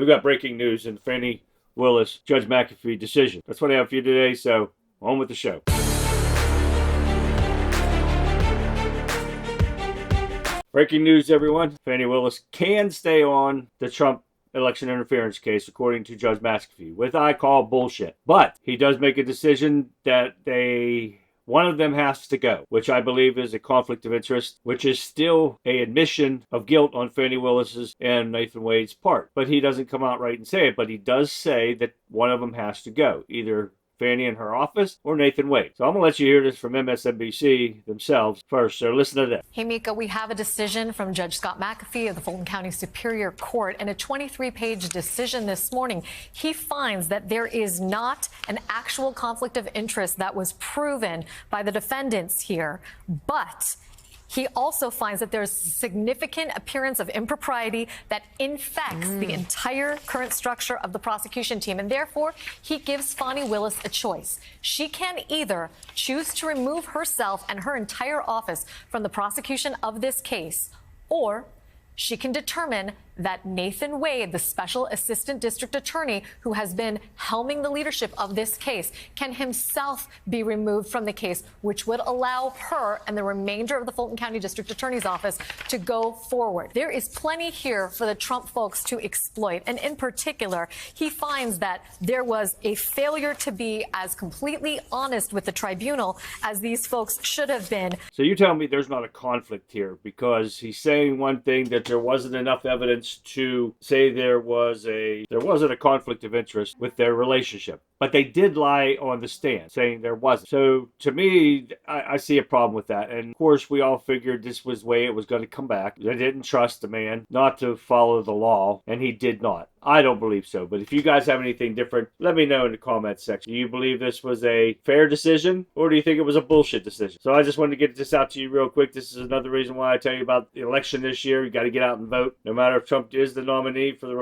we've got breaking news in Fani Willis, Judge McAfee decision. That's what I have for you today, so on with the show. Breaking news, everyone. Fani Willis can stay on the Trump election interference case, according to Judge McAfee, with I call bullshit. But he does make a decision that one of them has to go, which I believe is a conflict of interest, which is still an admission of guilt on Fani Willis's and Nathan Wade's part. But he doesn't come out right and say it, but he does say that one of them has to go, either Fani in her office or Nathan Wade. So I'm going to let you hear this from MSNBC themselves first. So listen to this. Hey, Mika, we have a decision from Judge Scott McAfee of the Fulton County Superior Court in a 23-page decision this morning. He finds that there is not an actual conflict of interest that was proven by the defendants here, but he also finds that there's significant appearance of impropriety that infects the entire current structure of the prosecution team. And therefore, he gives Fani Willis a choice. She can either choose to remove herself and her entire office from the prosecution of this case, or she can determine that Nathan Wade, the special assistant district attorney who has been helming the leadership of this case, can himself be removed from the case, which would allow her and the remainder of the Fulton County District Attorney's Office to go forward. There is plenty here for the Trump folks to exploit. And in particular, he finds that there was a failure to be as completely honest with the tribunal as these folks should have been. So you tell me there's not a conflict here, because he's saying one thing, that there wasn't enough evidence to say there wasn't a conflict of interest with their relationship. But they did lie on the stand, saying there wasn't. So to me, I see a problem with that. And of course, we all figured this was the way it was going to come back. They didn't trust the man not to follow the law, and he did not. I don't believe so. But if you guys have anything different, let me know in the comments section. Do you believe this was a fair decision, or do you think it was a bullshit decision? So I just wanted to get this out to you real quick. This is another reason why I tell you about the election this year. You got to get out and vote. No matter if Trump is the nominee for the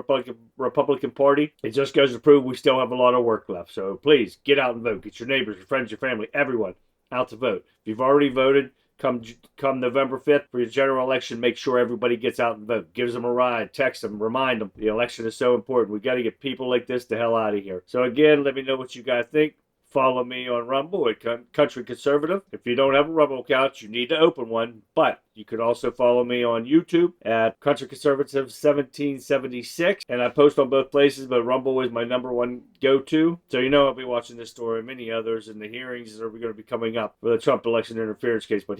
Republican Party, it just goes to prove we still have a lot of work left. So please get out and vote. Get your neighbors, your friends, your family, everyone out to vote. If you've already voted, come November 5th for your general election, make sure everybody gets out and vote. Gives them a ride, text them, remind them. The election is so important. We got to get people like this the hell out of here. So again, let me know what you guys think. Follow me on Rumble at Country Conservative. If you don't have a Rumble account, you need to open one. But you could also follow me on YouTube at Country Conservative 1776. And I post on both places, but Rumble is my #1 go-to. So you know I'll be watching this story and many others, and the hearings are going to be coming up for the Trump election interference case. But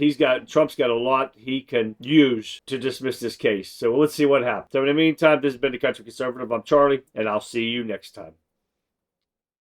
Trump's got a lot he can use to dismiss this case. So let's see what happens. So in the meantime, this has been the Country Conservative. I'm Charlie, and I'll see you next time.